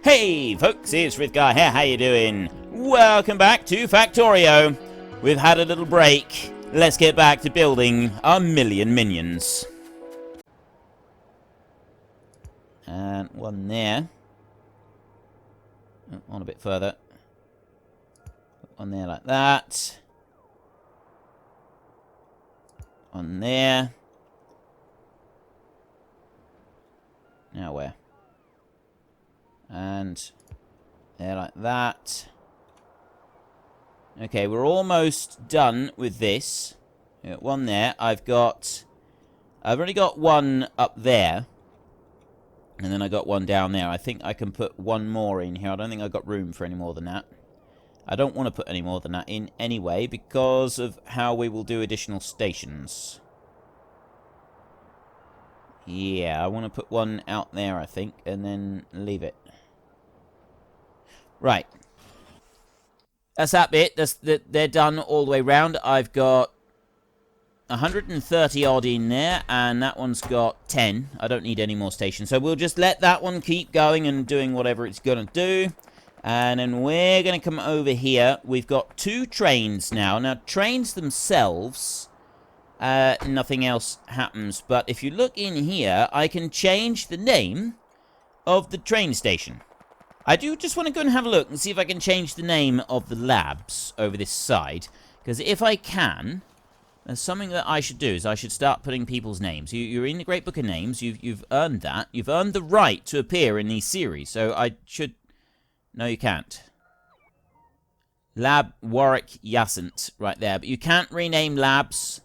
Hey folks, it's Frithgar here, how you doing? Welcome back to Factorio. We've had a little break. Let's get back to building our million minions. And one there. On a bit further. One there like that. One there. Now where? And there like that. Okay, we're almost done with this. One there. I've already got one up there. And then I got one down there. I think I can put one more in here. I don't think I've got room for any more than that. I don't want to put any more than that in anyway because of how we will do additional stations. Yeah, I want to put one out there, I think, and then leave it. Right. That's that bit. They're done all the way around. I've got 130 odd in there, and that one's got 10. I don't need any more stations. So we'll just let that one keep going and doing whatever it's going to do. And then we're going to come over here. We've got 2 trains now. Now, trains themselves, nothing else happens. But if you look in here, I can change the name of the train station. I do just want to go and have a look and see if I can change the name of the labs over this side. Because if I can, there's something that I should do is I should start putting people's names. You're in the Great Book of Names. You've earned that. You've earned the right to appear in these series. So I should... No, you can't. Lab Warwick Yacent right there. But you can't rename labs.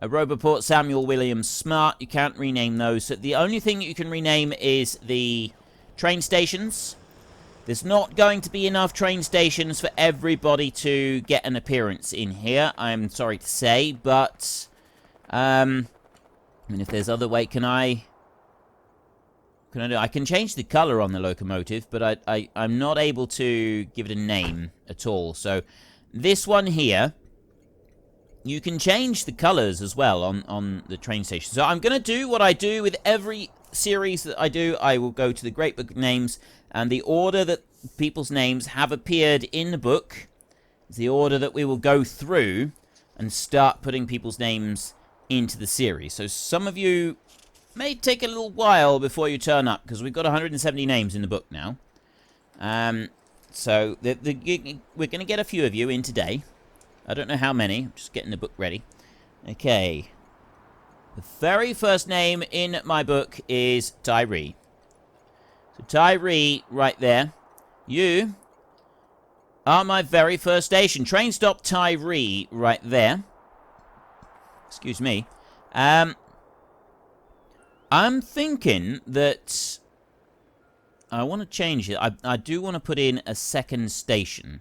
Roboport Samuel Williams Smart. You can't rename those. So the only thing you can rename is the train stations. There's not going to be enough train stations for everybody to get an appearance in here, I'm sorry to say, but, I mean, if there's other way, can I do? I can change the color on the locomotive, but I'm not able to give it a name at all. So, this one here, you can change the colors as well on the train station. So, I'm going to do what I do with every series that I do. I will go to the Great Book of Names, and the order that people's names have appeared in the book is the order that we will go through and start putting people's names into the series. So some of you may take a little while before you turn up, because we've got 170 names in the book now. So we're going to get a few of you in today. I don't know how many. I'm just getting the book ready. Okay. The very first name in my book is Tyree. So Tyree, right there. You are my very first station. Train stop Tyree, right there. Excuse me. I'm thinking that I want to change it. I do want to put in a second station.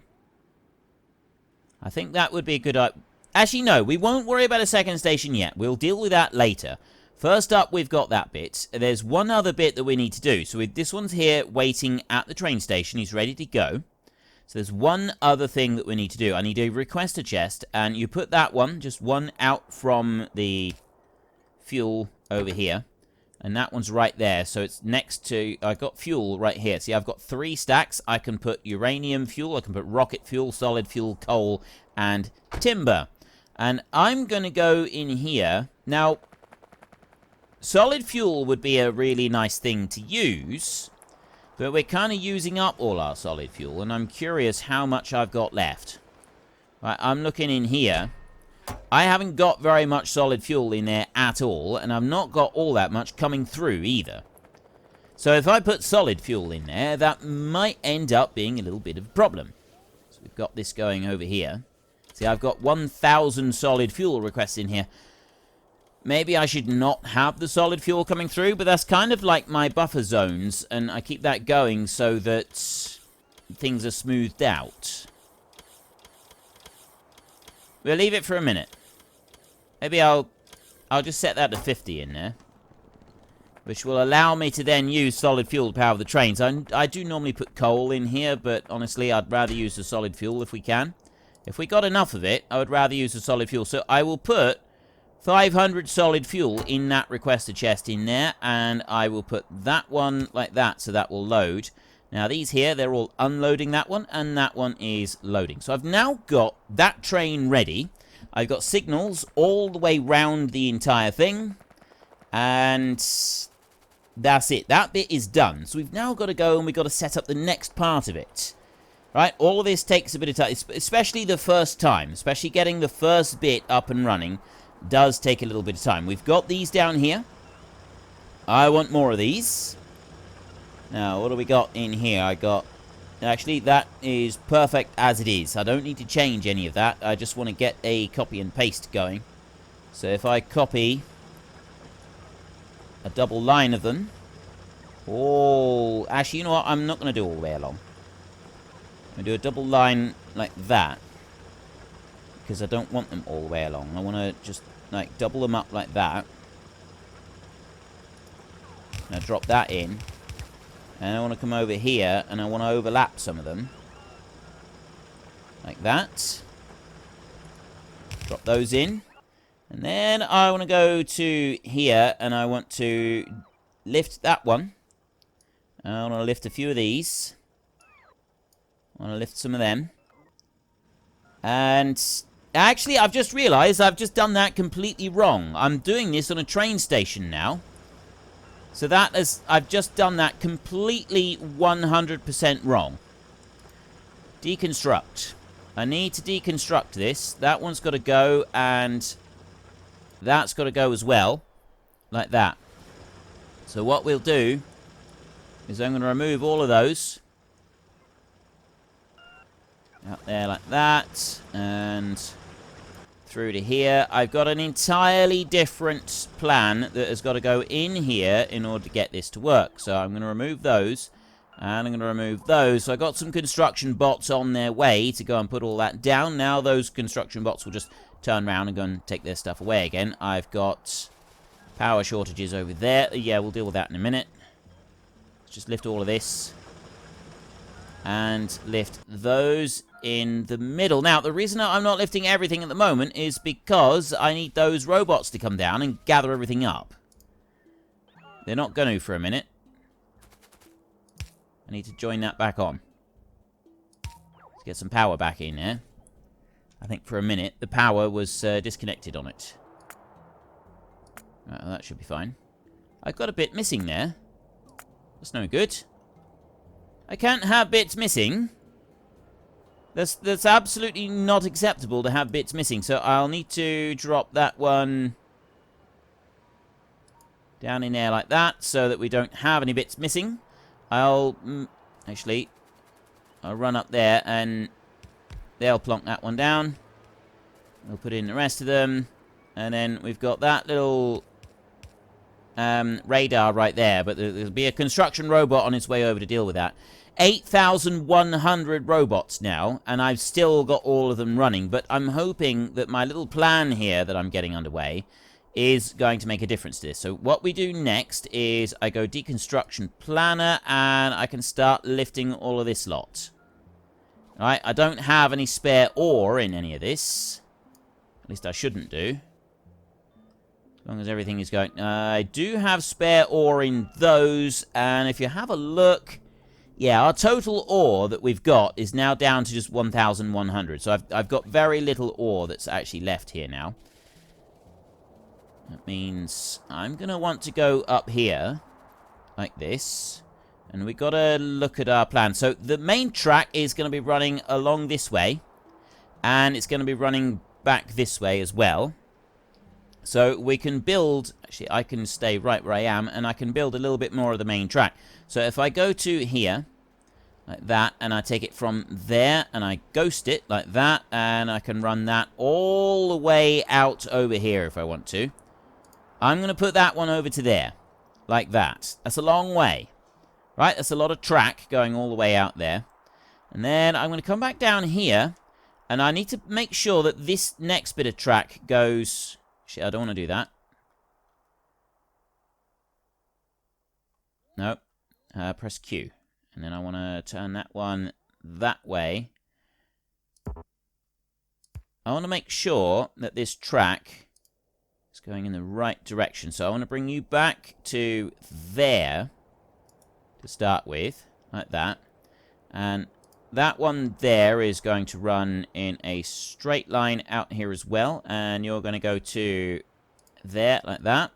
I think that would be a good idea. Actually, no, we won't worry about a second station yet. We'll deal with that later. First up, we've got that bit. There's one other bit that we need to do. So this one's here waiting at the train station. He's ready to go. So there's one other thing that we need to do. I need to request a chest, and you put that one, just one out from the fuel over here. And that one's right there. So it's next to... I've got fuel right here. See, I've got 3 stacks. I can put uranium fuel, I can put rocket fuel, solid fuel, coal, and timber. And I'm going to go in here. Now, solid fuel would be a really nice thing to use, but we're kind of using up all our solid fuel, and I'm curious how much I've got left. Right, I'm looking in here. I haven't got very much solid fuel in there at all, and I've not got all that much coming through either. So if I put solid fuel in there, that might end up being a little bit of a problem. So we've got this going over here. See, I've got 1,000 solid fuel requests in here. Maybe I should not have the solid fuel coming through, but that's kind of like my buffer zones, and I keep that going so that things are smoothed out. We'll leave it for a minute. Maybe I'll just set that to 50 in there, which will allow me to then use solid fuel to power the trains. I do normally put coal in here, but honestly, I'd rather use the solid fuel if we can. If we got enough of it, I would rather use the solid fuel. So I will put 500 solid fuel in that requested chest in there, and I will put that one like that, so that will load. Now, these here, they're all unloading that one, and that one is loading. So I've now got that train ready. I've got signals all the way round the entire thing, and that's it. That bit is done. So we've now got to go and we've got to set up the next part of it. Right? All of this takes a bit of time, especially the first time. Especially getting the first bit up and running does take a little bit of time. We've got these down here. I want more of these. Now, what do we got in here? I got... Actually, that is perfect as it is. I don't need to change any of that. I just want to get a copy and paste going. So if I copy a double line of them... Oh, actually, you know what? I'm not going to do all the way along. I'm going to do a double line like that. Because I don't want them all the way along. I want to just, like, double them up like that. Now drop that in. And I want to come over here, and I want to overlap some of them. Like that. Drop those in. And then I want to go to here, and I want to lift that one. I want to lift a few of these. I want to lift some of them. And actually, I've just realized I've just done that completely wrong. I'm doing this on a train station now. So that is, I've just done that completely 100% wrong. Deconstruct. I need to deconstruct this. That one's got to go, and that's got to go as well. Like that. So what we'll do is I'm going to remove all of those. Out there like that. And through to here. I've got an entirely different plan that has got to go in here in order to get this to work. So I'm going to remove those. And I'm going to remove those. So I got some construction bots on their way to go and put all that down. Now those construction bots will just turn around and go and take their stuff away again. I've got power shortages over there. Yeah, we'll deal with that in a minute. Let's just lift all of this. And lift those in the middle. Now, the reason I'm not lifting everything at the moment is because I need those robots to come down and gather everything up. They're not going to for a minute. I need to join that back on. Let's get some power back in there. I think for a minute the power was disconnected on it. Right, well, that should be fine. I've got a bit missing there. That's no good. I can't have bits missing. That's absolutely not acceptable to have bits missing. So I'll need to drop that one down in there like that so that we don't have any bits missing. I'll run up there and they'll plonk that one down. We'll put in the rest of them. And then we've got that little radar right there. But there'll be a construction robot on its way over to deal with that. 8,100 robots now, and I've still got all of them running, but I'm hoping that my little plan here that I'm getting underway is going to make a difference to this. So what we do next is I go deconstruction planner, and I can start lifting all of this lot. Alright, I don't have any spare ore in any of this. At least I shouldn't do. As long as everything is going... I do have spare ore in those, and if you have a look... Yeah, our total ore that we've got is now down to just 1,100. So I've got very little ore that's actually left here now. That means I'm going to want to go up here, like this. And we've got to look at our plan. So the main track is going to be running along this way. And it's going to be running back this way as well. So we can build... Actually, I can stay right where I am. And I can build a little bit more of the main track. So if I go to here, like that, and I take it from there, and I ghost it like that, and I can run that all the way out over here if I want to. I'm going to put that one over to there, like that. That's a long way, right? That's a lot of track going all the way out there. And then I'm going to come back down here, and I need to make sure that this next bit of track goes... Shit, I don't want to do that. Nope. Press Q. And then I want to turn that one that way. I want to make sure that this track is going in the right direction. So I want to bring you back to there to start with. like that. And that one there is going to run in a straight line out here as well. And you're going to go to there, like that.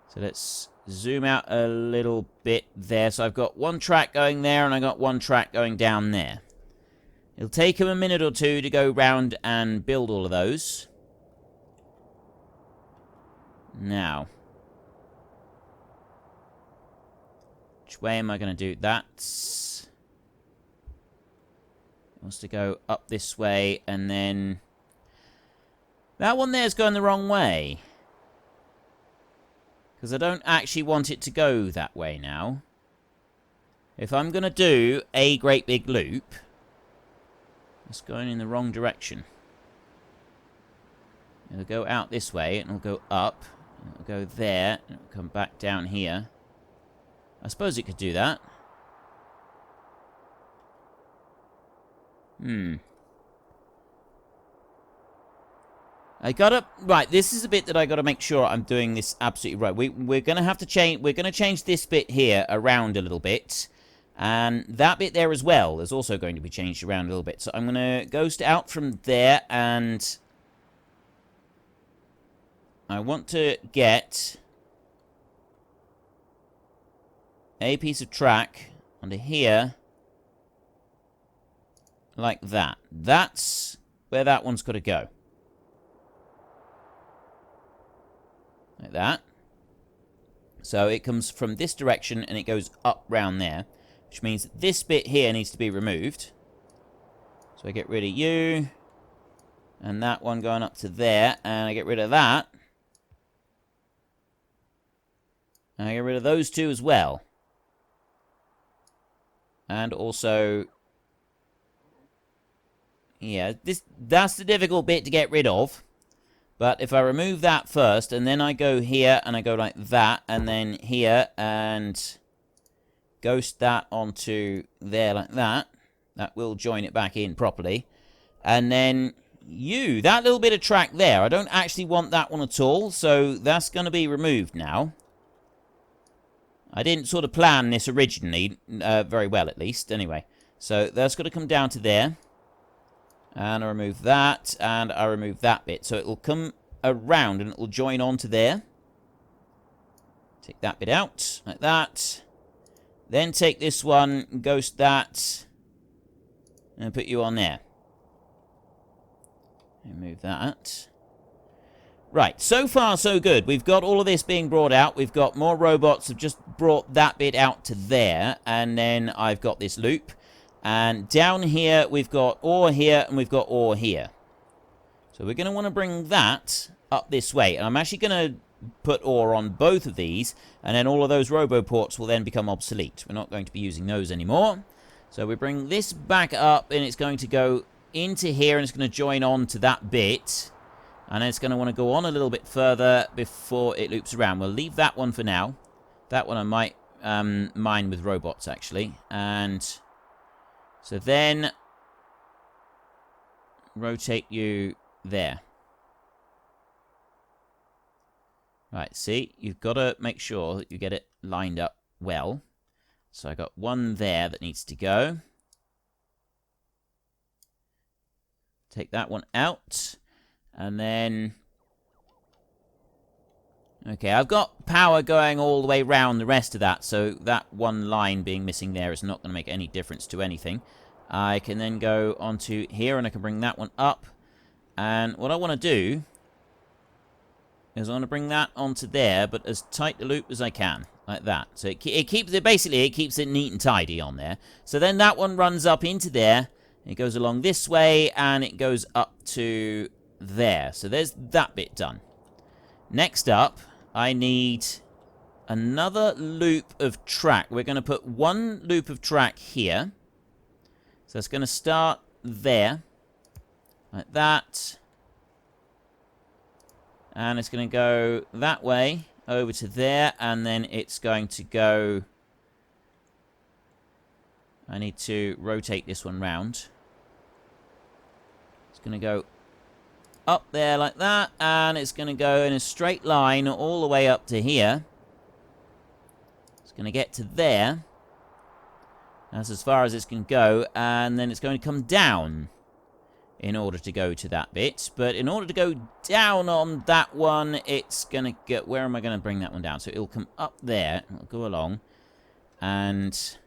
So let's zoom out a little bit there. So I've got one track going there, and I got one track going down there. It'll take him a minute or two to go round and build all of those. Now, which way am I going to do that? It wants to go up this way, and then that one there's going the wrong way. Because I don't actually want it to go that way now. If I'm going to do a great big loop, it's going in the wrong direction. It'll go out this way, and it'll go up, and it'll go there, and it'll come back down here. I suppose it could do that. Right, this is a bit that I gotta make sure I'm doing this absolutely right. We're gonna have to change, we're gonna change this bit here around a little bit. And that bit there as well is also going to be changed around a little bit. So I'm gonna ghost out from there, and I want to get a piece of track onto here, like that. That's where that one's got to go. Like that. So it comes from this direction, and it goes up round there, which means this bit here needs to be removed. So I get rid of you, and that one going up to there, and I get rid of that. And I get rid of those two as well. And also, yeah, that's the difficult bit to get rid of. But if I remove that first, and then I go here, and I go like that, and then here, and ghost that onto there like that, that will join it back in properly. And then that little bit of track there, I don't actually want that one at all, so that's going to be removed now. I didn't sort of plan this originally, very well at least, anyway. So that's got to come down to there. And I remove that, and I remove that bit. So it will come around, and it will join onto there. Take that bit out, like that. Then take this one, ghost that, and put you on there. Remove that. Right, so far so good. We've got all of this being brought out. We've got more robots have just brought that bit out to there. And then I've got this loop. And down here, we've got ore here, and we've got ore here. So we're going to want to bring that up this way. And I'm actually going to put ore on both of these, and then all of those roboports will then become obsolete. We're not going to be using those anymore. So we bring this back up, and it's going to go into here, and it's going to join on to that bit. And it's going to want to go on a little bit further before it loops around. We'll leave that one for now. That one I might mine with robots, actually. And so then rotate you there. Right, see, you've got to make sure that you get it lined up well. So I got one there that needs to go. Take that one out. And then, okay, I've got power going all the way round the rest of that, so that one line being missing there is not going to make any difference to anything. I can then go onto here, and I can bring that one up. And what I want to do is I want to bring that onto there, but as tight a loop as I can, like that. So it keeps it, basically, it keeps it neat and tidy on there. So then that one runs up into there, it goes along this way, and it goes up to there. So there's that bit done. Next up, I need another loop of track. We're going to put one loop of track here. So it's going to start there, like that. And it's going to go that way over to there, and then it's going to go... I need to rotate this one round. It's going to go up there like that, and it's going to go in a straight line all the way up to here. It's going to get to there, That's as far as it's going to go, and then it's going to come down in order to go to that bit. But in order to go down on that one, it's going to get... Where am I going to bring that one down? So it'll come up there, it'll go along, and...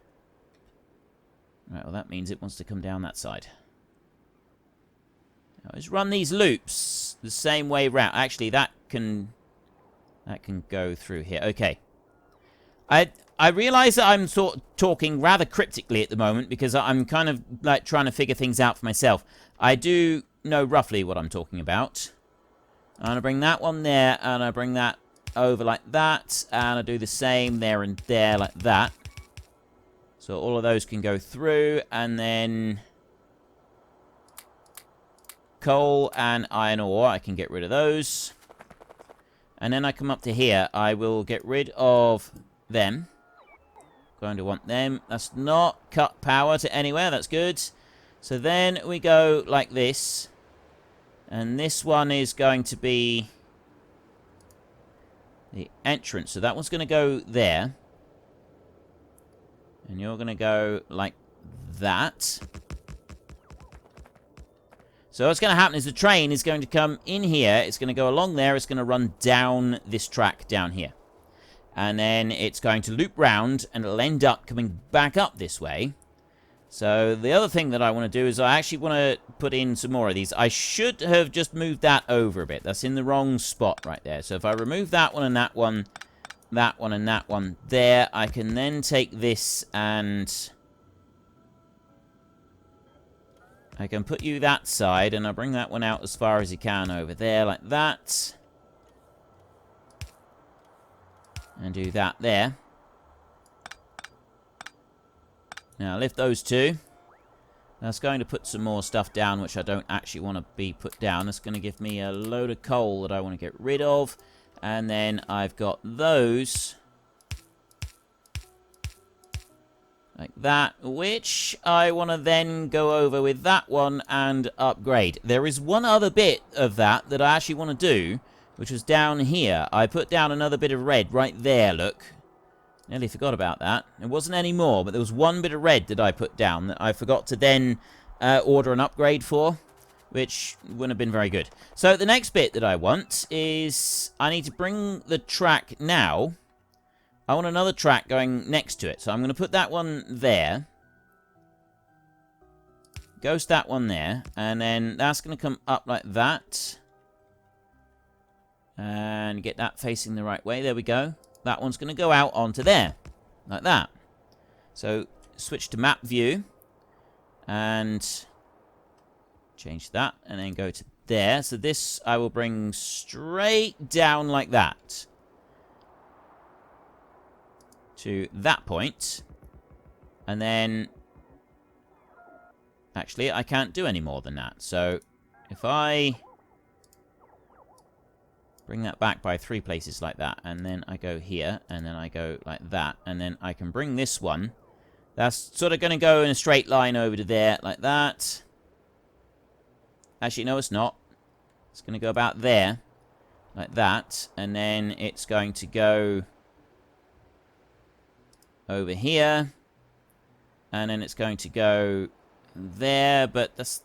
Right, well, that means it wants to come down that side. Now, let's run these loops the same way round. Actually, that can go through here. Okay. I realize that I'm sort of talking rather cryptically at the moment because I'm kind of like trying to figure things out for myself. I do know roughly what I'm talking about. And I bring that one there, and I bring that over like that, and I do the same there and there like that. So all of those can go through, and then coal and iron ore, I can get rid of those. And then I come up to here. I will get rid of them. Going to want them. That's not cut power to anywhere. That's good. So then we go like this. And this one is going to be the entrance. So that one's going to go there. And you're going to go like that. So what's going to happen is the train is going to come in here. It's going to go along there. It's going to run down this track down here. And then it's going to loop round, and it'll end up coming back up this way. So the other thing that I want to do is I actually want to put in some more of these. I should have just moved that over a bit. That's in the wrong spot right there. So if I remove that one and that one, that one and that one there, I can then take this and I can put you that side, and I'll bring that one out as far as you can over there like that. And do that there. Now lift those two. That's going to put some more stuff down which I don't actually want to be put down. That's going to give me a load of coal that I want to get rid of. And then I've got those like that, which I want to then go over with that one and upgrade. There is one other bit of that that I actually want to do, which was down here. I put down another bit of red right there, look. Nearly forgot about that. It wasn't any more, but there was one bit of red that I put down that I forgot to then order an upgrade for, which wouldn't have been very good. So the next bit that I want is I need to bring the track now. I want another track going next to it. So I'm going to put that one there. Ghost that one there. And then that's going to come up like that. And get that facing the right way. There we go. That one's going to go out onto there. Like that. So switch to map view. And change that. And then go to there. So this I will bring straight down like that. To that point. And then actually I can't do any more than that. So if I bring that back by 3 places like that, and then I go here, and then I go like that, and then I can bring this one. That's sort of going to go in a straight line over to there like that. Actually, no, it's not. It's going to go about there like that, and then it's going to go over here, and then it's going to go there, but that's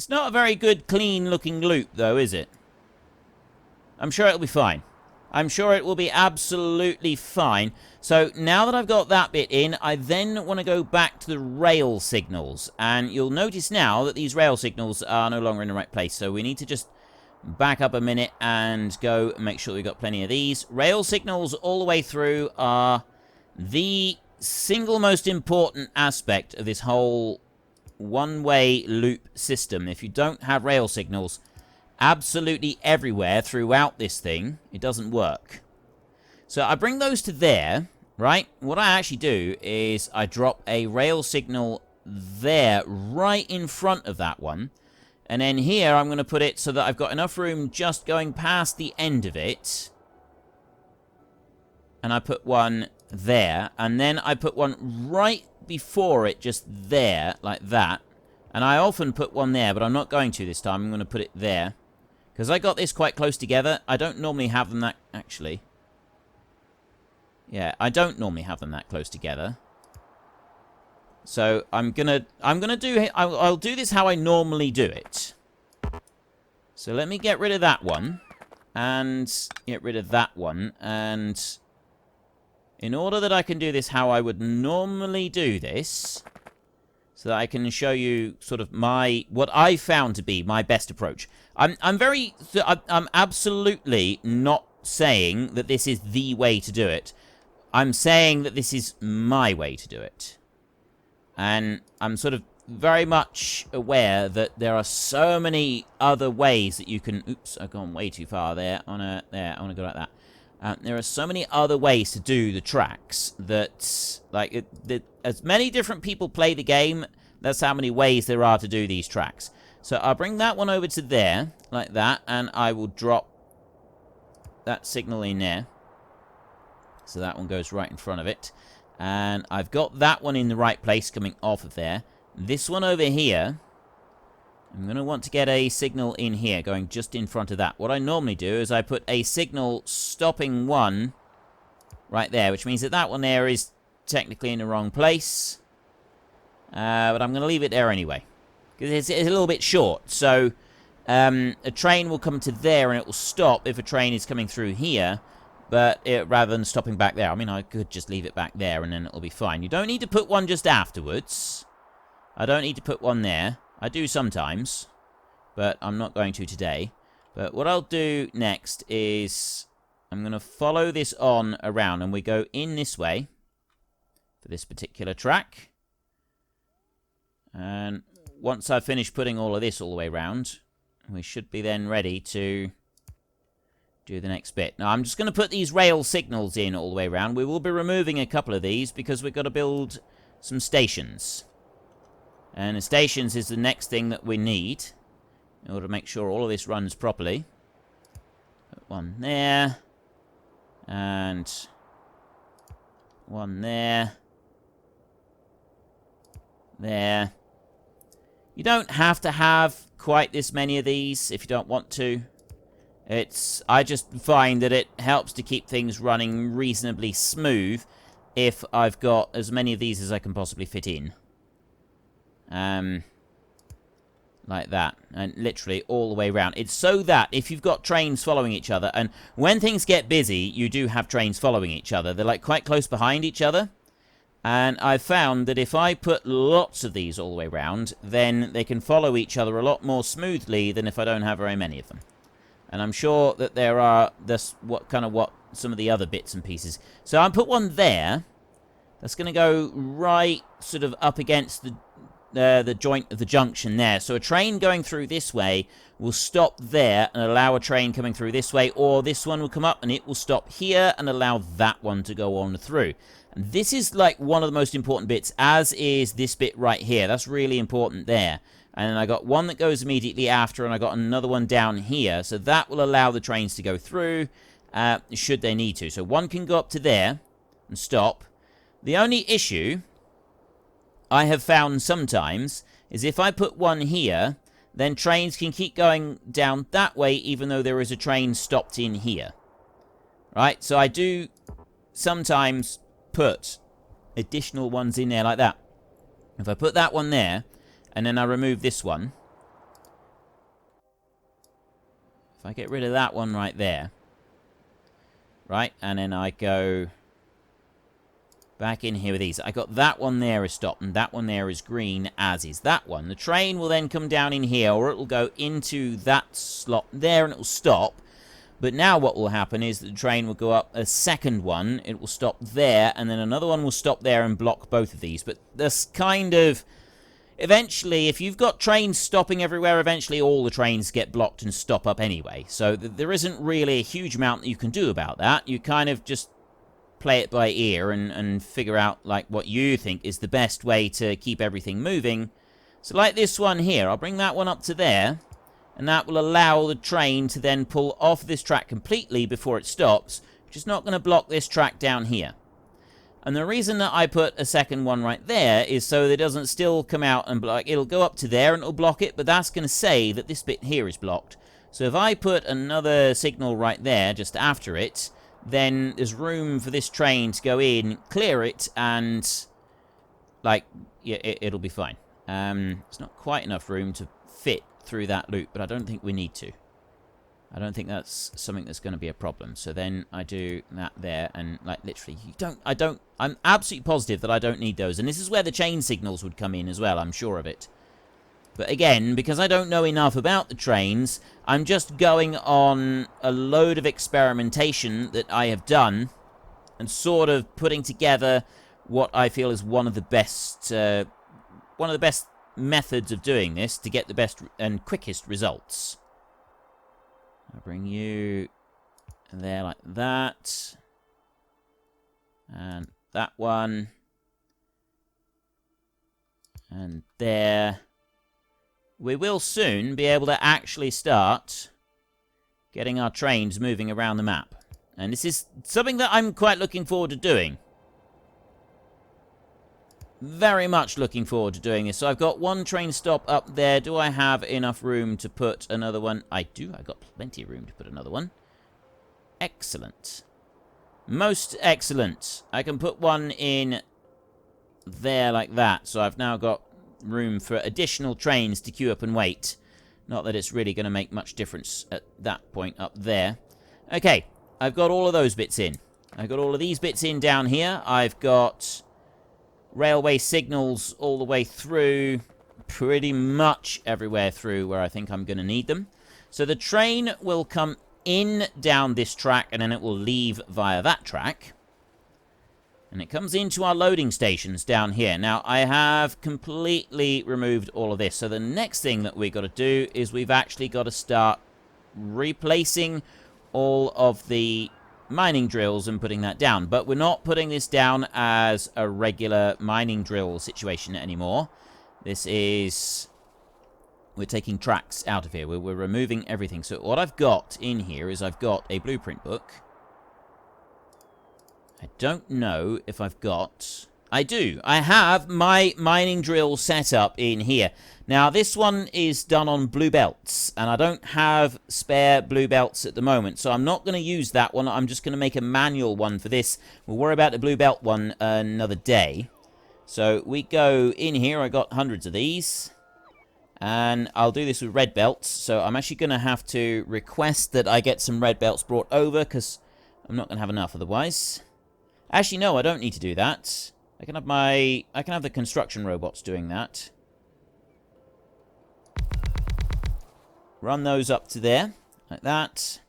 not a very good clean looking loop though, is it? I'm sure it'll be fine. I'm sure it will be absolutely fine. So now that I've got that bit in, I then want to go back to the rail signals, and you'll notice now that these rail signals are no longer in the right place, so we need to just back up a minute and go make sure we've got plenty of these. Rail signals all the way through are the single most important aspect of this whole one-way loop system. If you don't have rail signals absolutely everywhere throughout this thing, it doesn't work. So I bring those to there, right? What I actually do is I drop a rail signal there right in front of that one. And then here I'm going to put it so that I've got enough room just going past the end of it. And I put one there. And then I put one right before it, just there, like that. And I often put one there, but I'm not going to this time. I'm going to put it there. Because I got this quite close together. I don't normally have them that... Actually. Yeah, I don't normally have them that close together. So I'll do this how I normally do it. So let me get rid of that one. And get rid of that one. And in order that I can do this how I would normally do this, so that I can show you sort of what I found to be my best approach. I'm absolutely not saying that this is the way to do it. I'm saying that this is my way to do it. And I'm sort of very much aware that there are so many other ways that you can... Oops, I've gone way too far there. I want to go like that. There are so many other ways to do the tracks that, like, as many different people play the game, that's how many ways there are to do these tracks. So I'll bring that one over to there, like that, and I will drop that signal in there. So that one goes right in front of it. And I've got that one in the right place coming off of there. This one over here, I'm going to want to get a signal in here going just in front of that. What I normally do is I put a signal stopping one right there, which means that that one there is technically in the wrong place. But I'm going to leave it there anyway, because it's a little bit short. So a train will come to there and it will stop if a train is coming through here, but rather than stopping back there. I mean, I could just leave it back there and then it'll be fine. You don't need to put one just afterwards. I don't need to put one there. I do sometimes, but I'm not going to today. But what I'll do next is I'm going to follow this on around, and we go in this way for this particular track. And once I've finished putting all of this all the way around, we should be then ready to do the next bit. Now, I'm just going to put these rail signals in all the way around. We will be removing a couple of these because we've got to build some stations. And the stations is the next thing that we need in order to make sure all of this runs properly. Put one there. And one there. There. You don't have to have quite this many of these if you don't want to. I just find that it helps to keep things running reasonably smooth if I've got as many of these as I can possibly fit in. Like that, and literally all the way around. It's so that if you've got trains following each other, and when things get busy, you do have trains following each other. They're like quite close behind each other, and I've found that if I put lots of these all the way around, then they can follow each other a lot more smoothly than if I don't have very many of them. And I'm sure that there are what some of the other bits and pieces. So I put one there. That's going to go right sort of up against the joint of the junction there. So a train going through this way will stop there and allow a train coming through this way, or this one will come up and it will stop here and allow that one to go on through. And this is like one of the most important bits, as is this bit right here. That's really important there. And I got one that goes immediately after, and I got another one down here. So that will allow the trains to go through, should they need to. So one can go up to there and stop. The only issue I have found sometimes is if I put one here, then trains can keep going down that way even though there is a train stopped in here. Right? So I do sometimes put additional ones in there like that. If I put that one there, and then I remove this one, if I get rid of that one right there, right, and then I go back in here with these. I got that one there is stopped, and that one there is green, as is that one. The train will then come down in here, or it will go into that slot there, and it will stop. But now what will happen is the train will go up a second one, it will stop there, and then another one will stop there and block both of these. But this kind of... Eventually, if you've got trains stopping everywhere, eventually all the trains get blocked and stop up anyway. So there isn't really a huge amount that you can do about that. You kind of just play it by ear and figure out like what you think is the best way to keep everything moving. So like this one here, I'll bring that one up to there, and that will allow the train to then pull off this track completely before it stops, which is not going to block this track down here. And the reason that I put a second one right there is so that it doesn't still come out and block. It'll go up to there and it'll block it, but that's going to say that this bit here is blocked. So if I put another signal right there just after it, then there's room for this train to go in, clear it, and like, yeah, it'll be fine. It's not quite enough room to fit through that loop, but I don't think we need to. I don't think that's something that's going to be a problem. So then I do that there, and like literally, I'm absolutely positive that I don't need those. And this is where the chain signals would come in as well, I'm sure of it. But again, because I don't know enough about the trains, I'm just going on a load of experimentation that I have done and sort of putting together what I feel is one of the best methods of doing this to get the best and quickest results. I'll bring you there like that. And that one. And there. We will soon be able to actually start getting our trains moving around the map. And this is something that I'm quite looking forward to doing. Very much looking forward to doing this. So I've got one train stop up there. Do I have enough room to put another one? I do. I've got plenty of room to put another one. Excellent. Most excellent. I can put one in there like that. So I've now got room for additional trains to queue up and wait. Not that it's really going to make much difference at that point up there. Okay. I've got all of those bits in. I've got all of these bits in down here. I've got railway signals all the way through, pretty much everywhere through where I think I'm going to need them. So the train will come in down this track, and then it will leave via that track. And it comes into our loading stations down here. Now, I have completely removed all of this. So the next thing that we've got to do is we've actually got to start replacing all of the mining drills and putting that down. But we're not putting this down as a regular mining drill situation anymore. This is... we're taking tracks out of here. We're removing everything. So what I've got in here is I've got a blueprint book. I don't know if I've got... I do. I have my mining drill set up in here. Now, this one is done on blue belts, and I don't have spare blue belts at the moment, so I'm not going to use that one. I'm just going to make a manual one for this. We'll worry about the blue belt one another day. So we go in here. I got hundreds of these, and I'll do this with red belts. So I'm actually going to have to request that I get some red belts brought over, because I'm not going to have enough otherwise. Actually, no, I don't need to do that. I can have the construction robots doing that. Run those up to there, like that.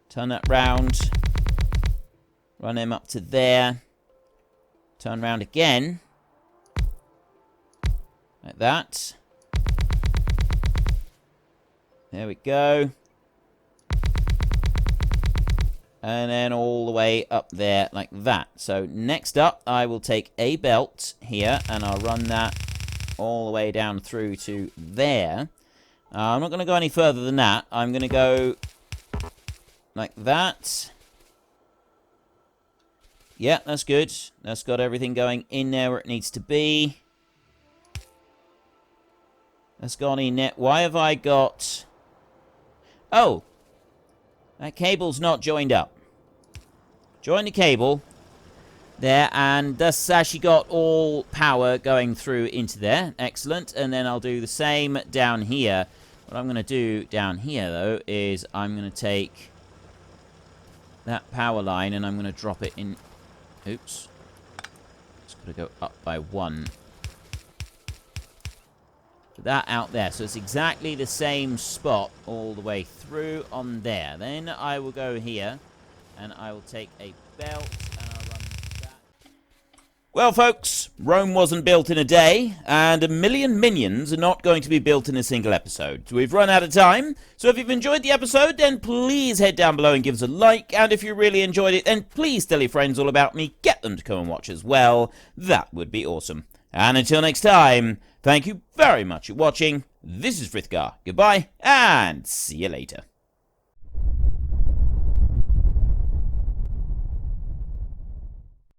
Turn that round. Run them up to there. Turn round again. Like that. There we go. And then all the way up there like that. So next up, I will take a belt here, and I'll run that all the way down through to there. I'm not going to go any further than that. I'm going to go like that. Yeah, that's good. That's got everything going in there where it needs to be. That's gone in there. Why have I got... oh! That cable's not joined up. Join the cable there, and that's actually got all power going through into there. Excellent. And then I'll do the same down here. What I'm going to do down here, though, is I'm going to take that power line and I'm going to drop it in. Oops. It's got to go up by one. That out there, so it's exactly the same spot all the way through on there. Then I will go here and I will take a belt and I'll run that. Well, folks, Rome wasn't built in a day, and 1 million minions are not going to be built in a single episode. We've run out of time, so if you've enjoyed the episode, then please head down below and give us a like, and if you really enjoyed it, then please tell your friends all about me, get them to come and watch as well. That would be awesome. And until next time, thank you very much for watching. This is Frithgar. Goodbye, and see you later.